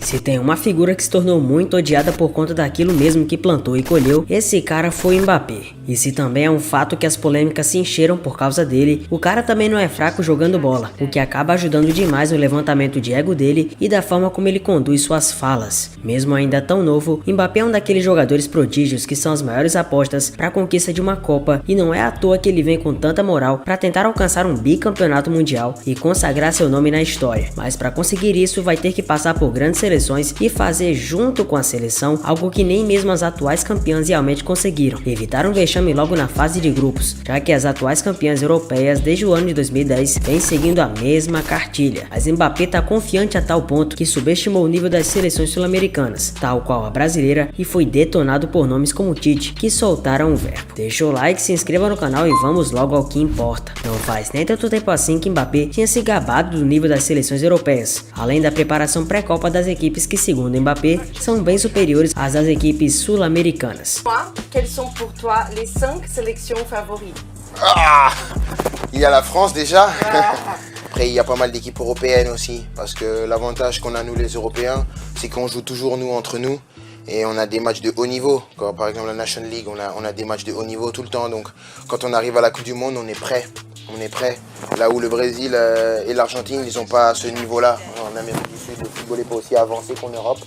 Se tem uma figura que se tornou muito odiada por conta daquilo mesmo que plantou e colheu, esse cara foi Mbappé. E se também é um fato que as polêmicas se encheram por causa dele, o cara também não é fraco jogando bola, o que acaba ajudando demais no levantamento de ego dele e da forma como ele conduz suas falas. Mesmo ainda tão novo, Mbappé é um daqueles jogadores prodígios que são as maiores apostas para a conquista de uma Copa, e não é à toa que ele vem com tanta moral para tentar alcançar um bicampeonato mundial e consagrar seu nome na história. Mas para conseguir isso vai ter que passar por grandes seleções e fazer junto com a seleção algo que nem mesmo as atuais campeãs realmente conseguiram: evitar um vexame logo na fase de grupos, já que as atuais campeãs europeias desde o ano de 2010 vêm seguindo a mesma cartilha. Mas Mbappé tá confiante a tal ponto que subestimou o nível das seleções sul-americanas, tal qual a brasileira, e foi detonado por nomes como Tite, que soltaram o verbo. Deixa o like, se inscreva no canal e vamos logo ao que importa. Não faz nem tanto tempo assim que Mbappé tinha se gabado do nível das seleções europeias, além da preparação pré-copa das equipes que, segundo Mbappé, são bem superiores às das equipes sul-americanas. Quelles sont pour toi les 5 sélections favorites? Il y a la France déjà. Après, il y a pas mal d'équipes européennes aussi, parce que l'avantage qu'on a nous les Européens, c'est qu'on joue toujours nous entre nous et on a des matchs de haut niveau. Comme par exemple la National League, on a des matchs de haut niveau tout le temps, donc quand on arrive à la Coupe du Monde, on est prêt. On est prêt. Là où le Brésil et l'Argentine, ils n'ont pas ce niveau-là. En Amérique du Sud, le football n'est pas aussi avancé qu'en Europe.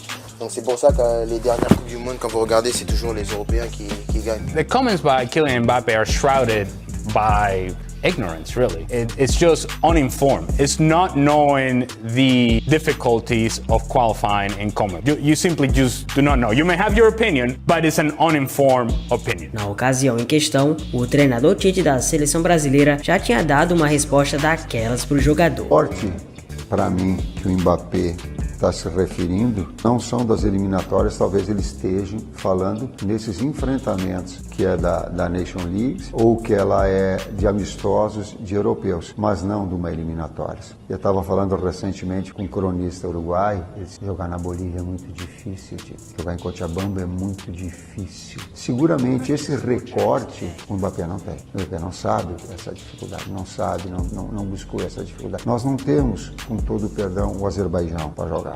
Donc c'est pour ça que les dernières Coupes du Monde, quand vous regardez, c'est toujours les Européens qui gagnent. The comments by Kylian Mbappé are shrouded by ignorance, really. It's just uninformed. It's not knowing the difficulties of qualifying in Copa. You simply just do not know. You may have your opinion, but it's an uninformed opinion. Na ocasião em questão, o treinador Tite da seleção brasileira já tinha dado uma resposta daquelas pro jogador. Forte para mim que o Mbappé está se referindo não são das eliminatórias, talvez ele esteja falando nesses enfrentamentos que é da Nation League ou que ela é de amistosos de europeus, mas não de uma eliminatória. Eu estava falando recentemente com um cronista uruguaio, ele disse, jogar na Bolívia é muito difícil, jogar em Cochabamba é muito difícil. Seguramente esse recorte o Mbappé não tem. O Mbappé não sabe essa dificuldade, não buscou essa dificuldade. Nós não temos, com todo o perdão, o Azerbaijão para jogar.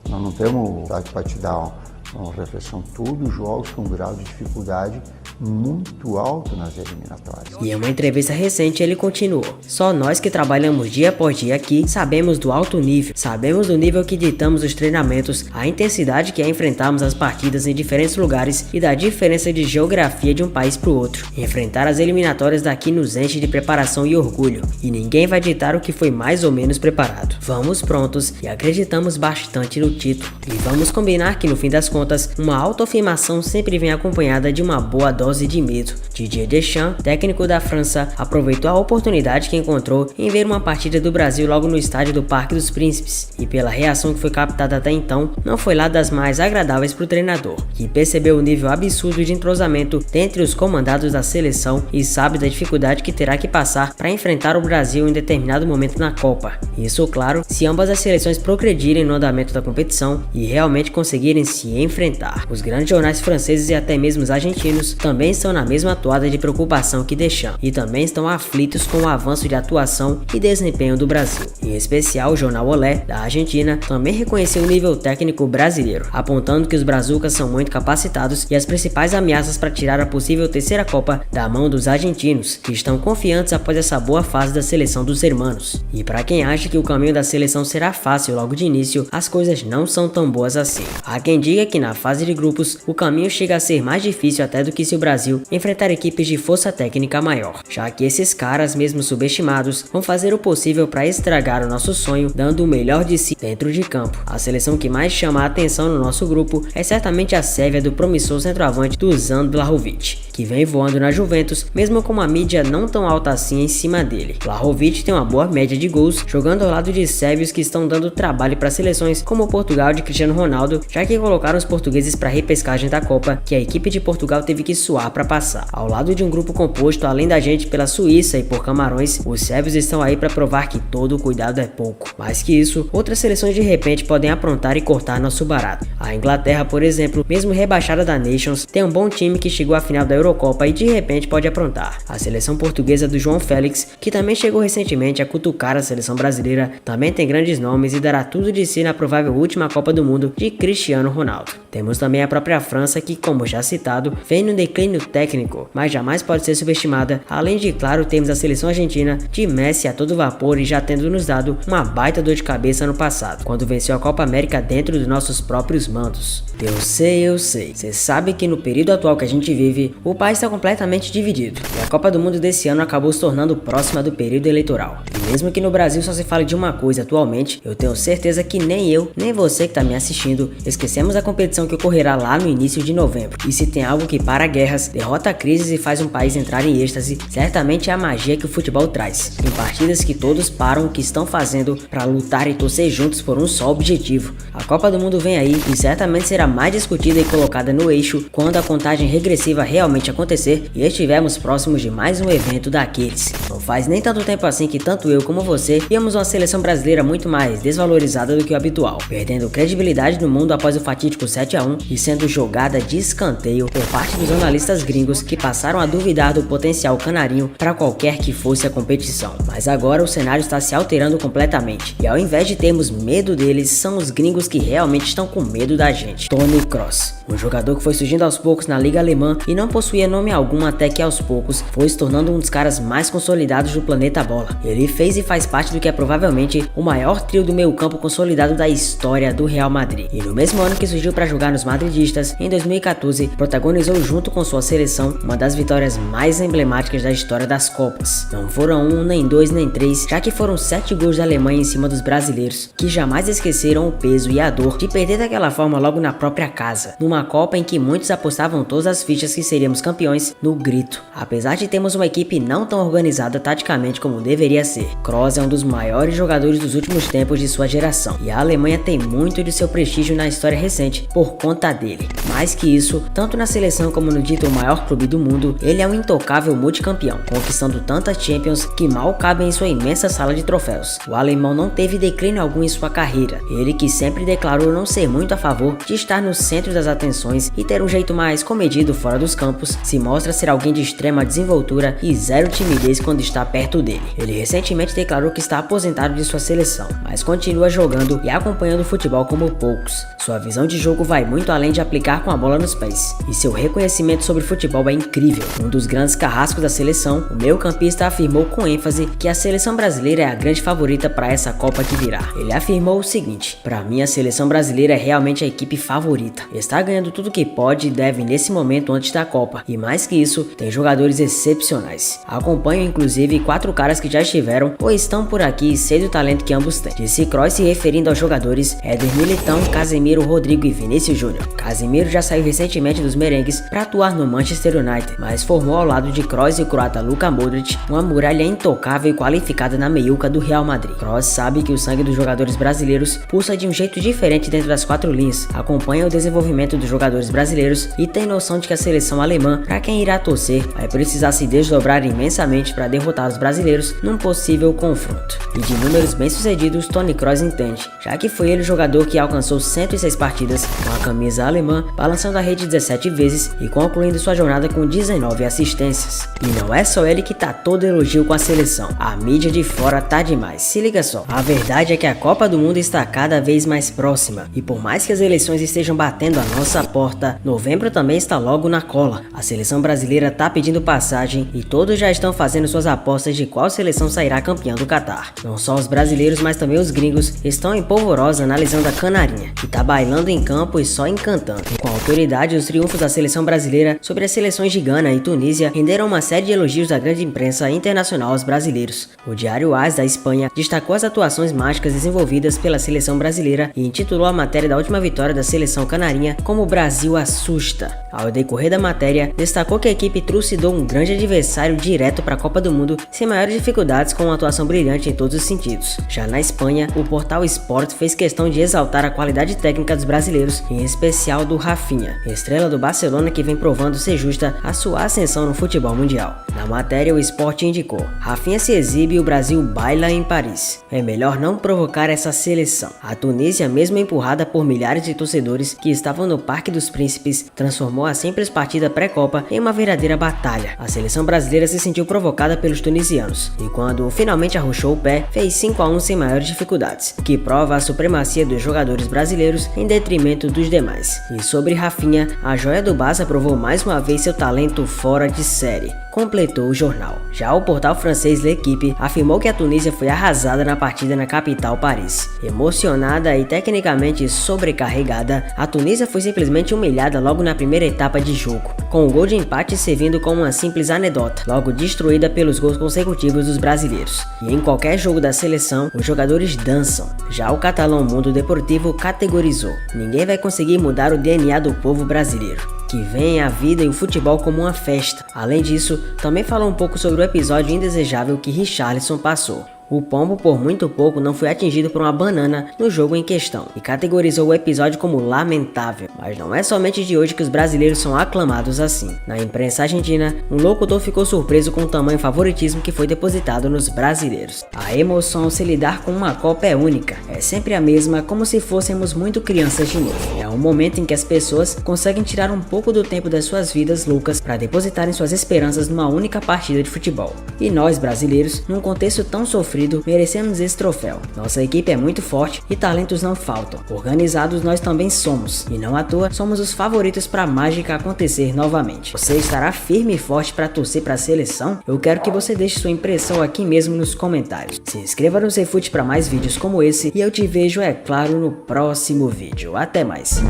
Nós não temos para te dar uma reflexão, todos jogos com grau de dificuldade muito alto nas eliminatórias. E em uma entrevista recente ele continuou: só nós que trabalhamos dia após dia aqui sabemos do alto nível, sabemos do nível que ditamos os treinamentos, a intensidade que é enfrentarmos as partidas em diferentes lugares e da diferença de geografia de um país para o outro. Enfrentar as eliminatórias daqui nos enche de preparação e orgulho, e ninguém vai ditar o que foi mais ou menos preparado. Vamos prontos e acreditamos bastante no título. E vamos combinar que no fim das contas, uma autoafirmação sempre vem acompanhada de uma boa dose de medo. Didier Deschamps, técnico da França, aproveitou a oportunidade que encontrou em ver uma partida do Brasil logo no estádio do Parque dos Príncipes, e pela reação que foi captada até então, não foi lá das mais agradáveis para o treinador, que percebeu o nível absurdo de entrosamento dentre os comandados da seleção e sabe da dificuldade que terá que passar para enfrentar o Brasil em determinado momento na Copa. Isso, claro, se ambas as seleções progredirem no andamento da competição e realmente conseguirem se enfrentar. Os grandes jornais franceses e até mesmo os argentinos também estão na mesma toada de preocupação que Deschamps, e também estão aflitos com o avanço de atuação e desempenho do Brasil. Em especial, o jornal Olé, da Argentina, também reconheceu o nível técnico brasileiro, apontando que os brazucas são muito capacitados e as principais ameaças para tirar a possível terceira Copa da mão dos argentinos, que estão confiantes após essa boa fase da seleção dos hermanos. E para quem acha que o caminho da seleção será fácil logo de início, as coisas não são tão boas assim. Há quem diga que na fase de grupos, o caminho chega a ser mais difícil até do que se o Brasil enfrentar equipes de força técnica maior, já que esses caras, mesmo subestimados, vão fazer o possível para estragar o nosso sonho, dando o melhor de si dentro de campo. A seleção que mais chama a atenção no nosso grupo é certamente a Sérvia do promissor centroavante Dusan Vlahovic, que vem voando na Juventus, mesmo com uma mídia não tão alta assim em cima dele. Vlahovic tem uma boa média de gols, jogando ao lado de sérvios que estão dando trabalho para seleções como Portugal de Cristiano Ronaldo, já que colocaram os portugueses para a repescagem da Copa, que a equipe de Portugal teve que suar suar para passar. Ao lado de um grupo composto além da gente pela Suíça e por Camarões, os sérvios estão aí para provar que todo cuidado é pouco. Mais que isso, outras seleções de repente podem aprontar e cortar nosso barato. A Inglaterra, por exemplo, mesmo rebaixada da Nations, tem um bom time que chegou à final da Eurocopa e de repente pode aprontar. A seleção portuguesa do João Félix, que também chegou recentemente a cutucar a seleção brasileira, também tem grandes nomes e dará tudo de si na provável última Copa do Mundo de Cristiano Ronaldo. Temos também a própria França que, como já citado, vem no declínio técnico, mas jamais pode ser subestimada. Além de, claro, temos a seleção argentina de Messi a todo vapor e já tendo nos dado uma baita dor de cabeça no passado, quando venceu a Copa América dentro dos nossos próprios mandos. Eu sei. Você sabe que no período atual que a gente vive, o país está completamente dividido. E a Copa do Mundo desse ano acabou se tornando próxima do período eleitoral. E mesmo que no Brasil só se fale de uma coisa atualmente, eu tenho certeza que nem eu, nem você que está me assistindo, esquecemos a competição que ocorrerá lá no início de novembro. E se tem algo que para guerras, derrota crises e faz um país entrar em êxtase, certamente é a magia que o futebol traz. Em partidas que todos param o que estão fazendo para lutar e torcer juntos por um só objetivo. A Copa do Mundo vem aí e certamente será mais discutida e colocada no eixo quando a contagem regressiva realmente acontecer e estivermos próximos de mais um evento daqueles. Não faz nem tanto tempo assim que tanto eu como você víamos uma seleção brasileira muito mais desvalorizada do que o habitual, perdendo credibilidade no mundo após o fatídico 7-1 e sendo jogada de escanteio por parte dos analistas gringos que passaram a duvidar do potencial canarinho para qualquer que fosse a competição. Mas agora o cenário está se alterando completamente e ao invés de termos medo deles, são os gringos que realmente estão com medo da gente. Toni Kroos, um jogador que foi surgindo aos poucos na liga alemã e não possuía nome algum até que aos poucos foi se tornando um dos caras mais consolidados do planeta bola. Ele fez e faz parte do que é provavelmente o maior trio do meio campo consolidado da história do Real Madrid. E no mesmo ano que surgiu para jogar nos madridistas, em 2014, protagonizou junto com sua seleção uma das vitórias mais emblemáticas da história das Copas. Não foram 1, nem 2, nem 3, já que foram 7 gols da Alemanha em cima dos brasileiros, que jamais esqueceram o peso e a dor de perder daquela forma logo na própria casa, numa Copa em que muitos apostavam todas as fichas que seríamos campeões no grito. Apesar de termos uma equipe não tão organizada taticamente como deveria ser, Kroos é um dos maiores jogadores dos últimos tempos de sua geração, e a Alemanha tem muito de seu prestígio na história recente por conta dele. Mais que isso, tanto na seleção como no dito maior clube do mundo, ele é um intocável multicampeão, conquistando tantas Champions que mal cabem em sua imensa sala de troféus. O alemão não teve declínio algum em sua carreira, ele que sempre declarou não ser muito a favor de estar no centro das atenções e ter um jeito mais comedido fora dos campos, se mostra ser alguém de extrema desenvoltura e zero timidez quando está perto dele. Ele recentemente declarou que está aposentado de sua seleção, mas continua jogando e acompanhando o futebol como poucos. Sua visão de jogo vai muito além de aplicar com a bola nos pés, e seu reconhecimento sobre futebol é incrível. Um dos grandes carrascos da seleção, o meio-campista afirmou com ênfase que a seleção brasileira é a grande favorita para essa Copa que virá. Ele afirmou o seguinte: "Para mim a seleção brasileira é realmente a equipe favorita. Está ganhando tudo que pode e deve nesse momento antes da Copa, e mais que isso, tem jogadores excepcionais. Acompanho inclusive 4 caras que já estiveram ou estão por aqui e sei do talento que ambos têm." Disse Kroos se referindo aos jogadores Éder Militão, Casemiro, Rodrigo e Vinícius Júnior. Casemiro já saiu recentemente dos merengues para atuar no Manchester United, mas formou ao lado de Kroos e o croata Luka Modric uma muralha intocável e qualificada na meiuca do Real Madrid. Kroos sabe que o sangue dos jogadores brasileiros pulsa de um jeito diferente dentro das 4 linhas, acompanha o desenvolvimento dos jogadores brasileiros e tem noção de que a seleção alemã, para quem irá torcer, vai precisar se desdobrar imensamente para derrotar os brasileiros num possível confronto. E de números bem-sucedidos, Toni Kroos entende, já que foi ele o jogador que alcançou 106 partidas com a camisa alemã, balançando a rede 17 vezes e concluindo sua jornada com 19 assistências. E não é só ele que tá todo elogio com a seleção, a mídia de fora tá demais. Se liga só, a verdade é que a Copa do Mundo está cada vez mais próxima, e por mais que as eleições estejam batendo a nossa porta, novembro também está logo na cola. A seleção brasileira tá pedindo passagem e todos já estão fazendo suas apostas de qual seleção sairá campeã do Catar. Não só os brasileiros, mas também os gringos estão em polvorosa analisando a canarinha, que tá bailando em campo e só encantando. E com autoridade, os triunfos da seleção brasileira sobre as seleções de Gana e Tunísia renderam uma série de elogios da grande imprensa internacional aos brasileiros. O diário AS da Espanha destacou as atuações mágicas desenvolvidas pela seleção brasileira e intitulou a matéria da última vitória da seleção canarinha como "O Brasil assusta". Ao decorrer da matéria, destacou que a equipe trucidou um grande adversário direto para a Copa do Mundo sem maiores dificuldades com atuação brilhante em todos os sentidos. Já na Espanha, o portal Sport fez questão de exaltar a qualidade técnica dos brasileiros, em especial do Rafinha, estrela do Barcelona que vem provando ser justa a sua ascensão no futebol mundial. Na matéria, o Sport indicou: Rafinha se exibe e o Brasil baila em Paris. É melhor não provocar essa seleção. A Tunísia, mesmo empurrada por milhares de torcedores que estavam no Parque dos Príncipes, transformou a simples partida pré-copa em uma verdadeira batalha. A seleção brasileira se sentiu provocada pelos tunisianos e, quando finalmente arrochou o pé, fez 5-1 sem maiores dificuldades, o que prova a supremacia dos jogadores brasileiros em detrimento dos demais. E sobre Rafinha, a joia do Barça provou mais uma vez seu talento fora de série, completou o jornal. Já o portal francês L'Equipe afirmou que a Tunísia foi arrasada na partida na capital Paris. Emocionada e tecnicamente sobrecarregada, a Tunísia foi simplesmente humilhada logo na primeira etapa de jogo, com o gol de empate servindo como uma simples anedota, logo destruída pelos gols consecutivos dos brasileiros. E em qualquer jogo da seleção, os jogadores dançam. Já o catalão Mundo Deportivo categorizou: ninguém vai conseguir mudar o DNA do povo brasileiro, que vê a vida e o futebol como uma festa. Além disso, também falou um pouco sobre o episódio indesejável que Richarlison passou. O pombo por muito pouco não foi atingido por uma banana no jogo em questão e categorizou o episódio como lamentável. Mas não é somente de hoje que os brasileiros são aclamados assim. Na imprensa argentina, um locutor ficou surpreso com o tamanho favoritismo que foi depositado nos brasileiros. A emoção ao se lidar com uma Copa é única, é sempre a mesma, como se fôssemos muito crianças de novo. É um momento em que as pessoas conseguem tirar um pouco do tempo das suas vidas loucas para depositarem suas esperanças numa única partida de futebol. E nós, brasileiros, num contexto tão sofrido, merecemos esse troféu. Nossa equipe é muito forte e talentos não faltam. Organizados nós também somos, e não à toa somos os favoritos para a mágica acontecer novamente. Você estará firme e forte para torcer para a seleção? Eu quero que você deixe sua impressão aqui mesmo nos comentários. Se inscreva no Cefute para mais vídeos como esse e eu te vejo, é claro, no próximo vídeo. Até mais!